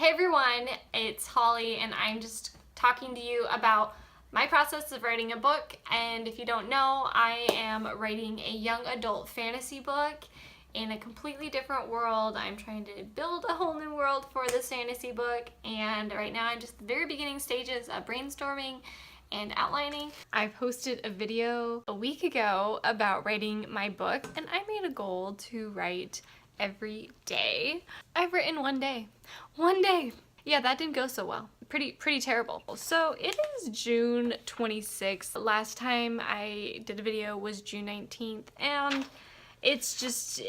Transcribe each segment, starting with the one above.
Hey everyone, it's Holly and I'm just talking to you about my process of writing a book. And if you don't know, I am writing a young adult fantasy book in a completely different world. I'm trying to build a whole new world for this fantasy book, and right now I'm just at the very beginning stages of brainstorming and outlining. I posted a video a week ago about writing my book, and I made a goal to write every day. I've written one day. One day! Yeah, that didn't go so well. Pretty terrible. So it is June 26th. Last time I did a video was June 19th, and it's just...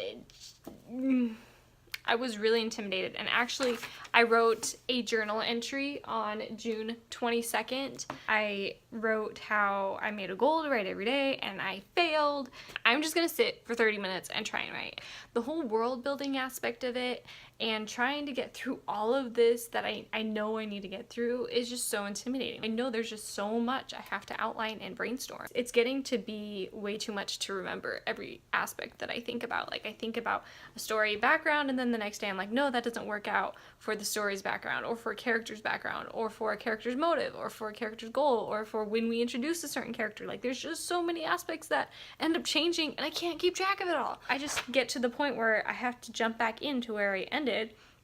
I was really intimidated, and actually I wrote a journal entry on June 22nd. I wrote how I made a goal to write every day and I failed. I'm just gonna sit for 30 minutes and try and write. The whole world building aspect of it and trying to get through all of this that I know I need to get through is just so intimidating. I know there's just so much I have to outline and brainstorm. It's getting to be way too much to remember every aspect that I think about. Like, I think about a story background, and then the next day I'm like, no, that doesn't work out for the story's background, or for a character's background, or for a character's motive, or for a character's goal, or for when we introduce a certain character. Like, there's just so many aspects that end up changing, and I can't keep track of it all. I just get to the point where I have to jump back into where I ended,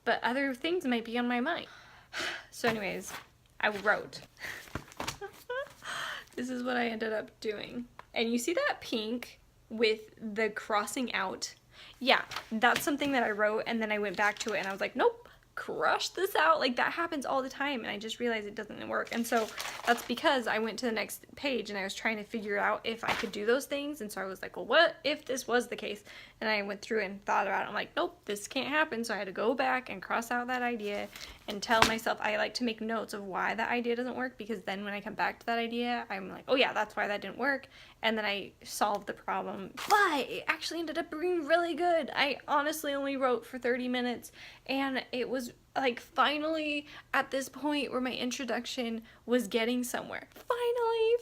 but other things might be on my mind. So anyways, I wrote. This is what I ended up doing. And you see that pink with the crossing out? Yeah, that's something that I wrote, and then I went back to it and I was like, nope, crush this out. Like, that happens all the time, and I just realized it doesn't work. And so that's because I went to the next page and I was trying to figure out if I could do those things. And so I was like, well, what if this was the case? And I went through and thought about it. I'm like, nope, this can't happen. So I had to go back and cross out that idea and tell myself, I like to make notes of why that idea doesn't work, because then when I come back to that idea, I'm like, oh yeah, that's why that didn't work. And then I solved the problem. But it actually ended up being really good. I honestly only wrote for 30 minutes, and it was like finally at this point where my introduction was getting somewhere.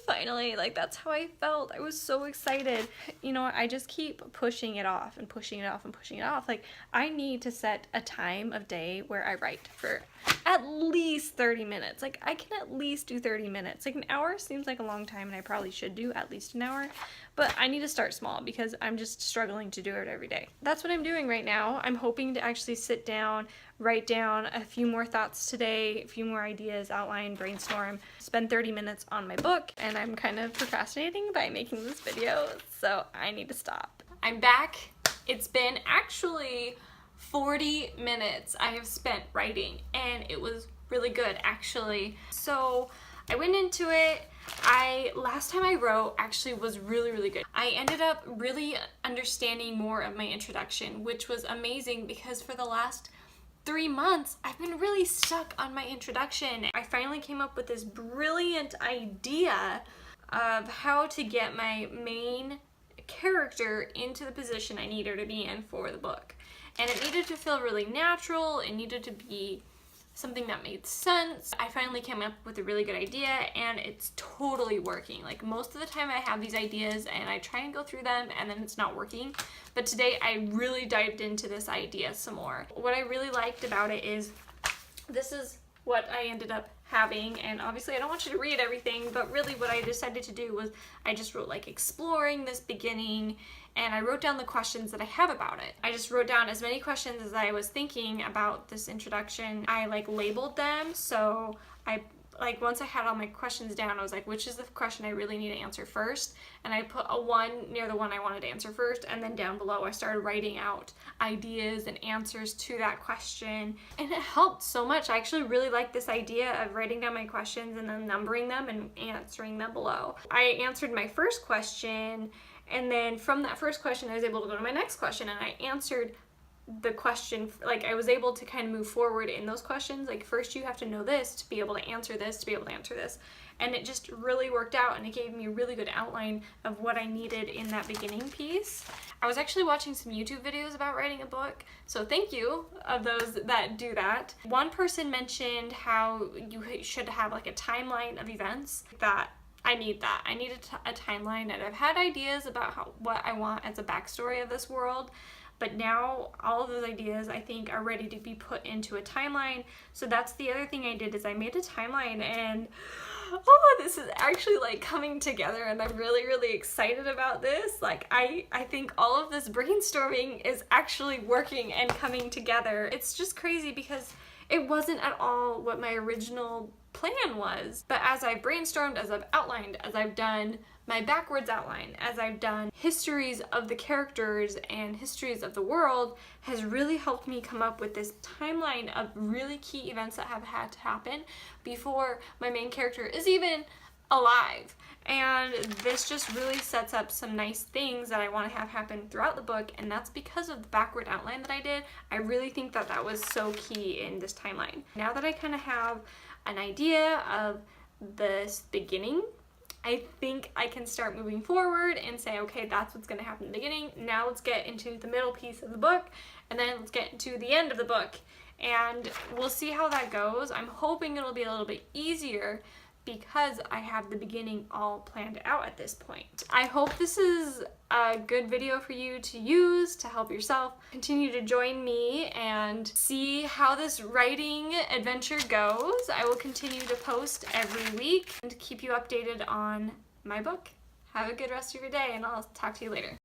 Finally, like, that's how I felt. I was so excited. You know, I just keep pushing it off and pushing it off and pushing it off. Like, I need to set a time of day where I write for at least 30 minutes. Like, I can at least do 30 minutes. Like, an hour seems like a long time, and I probably should do at least an hour, but I need to start small because I'm just struggling to do it every day. That's what I'm doing right now. I'm hoping to actually sit down, write down a few more thoughts today, a few more ideas, outline, brainstorm, spend 30 minutes on my book, and I'm kind of procrastinating by making this video, so I need to stop. I'm back. It's been actually 40 minutes I have spent writing, and it was really good, actually. So I went into it. Last time I wrote actually was really good. I ended up really understanding more of my introduction, which was amazing because for the last 3 months, I've been really stuck on my introduction. I finally came up with this brilliant idea of how to get my main character into the position I need her to be in for the book. And it needed to feel really natural. It needed to be something that made sense. I finally came up with a really good idea, and it's totally working. Like, most of the time I have these ideas and I try and go through them and then it's not working. But today I really dived into this idea some more. What I really liked about it is this is what I ended up having, and obviously I don't want you to read everything, but really what I decided to do was I just wrote like exploring this beginning, and I wrote down the questions that I have about it. I just wrote down as many questions as I was thinking about this introduction. I like labeled them, so I like once I had all my questions down, I was like, which is the question I really need to answer first? And I put a 1 near the one I wanted to answer first, and then down below I started writing out ideas and answers to that question, and it helped so much. I actually really like this idea of writing down my questions and then numbering them and answering them below. I answered my first question, and then from that first question I was able to go to my next question, and I answered the question, like, I was able to kind of move forward in those questions. Like, first you have to know this to be able to answer this, to be able to answer this. And it just really worked out, and it gave me a really good outline of what I needed in that beginning piece. I was actually watching some YouTube videos about writing a book, so thank you of those that do that. One person mentioned how you should have like a timeline of events. I need that. I need a timeline, and I've had ideas about what I want as a backstory of this world, but now all of those ideas I think are ready to be put into a timeline. So that's the other thing I did, is I made a timeline, and oh, this is actually like coming together, and I'm really, really excited about this. Like I think all of this brainstorming is actually working and coming together. It's just crazy because it wasn't at all what my original plan was. But as I've brainstormed, as I've outlined, as I've done my backwards outline, as I've done histories of the characters and histories of the world, has really helped me come up with this timeline of really key events that have had to happen before my main character is even alive. And this just really sets up some nice things that I want to have happen throughout the book, and that's because of the backward outline that I did. I really think that that was so key in this timeline. Now that I kind of have an idea of this beginning, I think I can start moving forward and say, okay, that's what's going to happen in the beginning. Now let's get into the middle piece of the book, and then let's get into the end of the book, and we'll see how that goes. I'm hoping it'll be a little bit easier because I have the beginning all planned out at this point. I hope this is a good video for you to use to help yourself. Continue to join me and see how this writing adventure goes. I will continue to post every week and keep you updated on my book. Have a good rest of your day, and I'll talk to you later.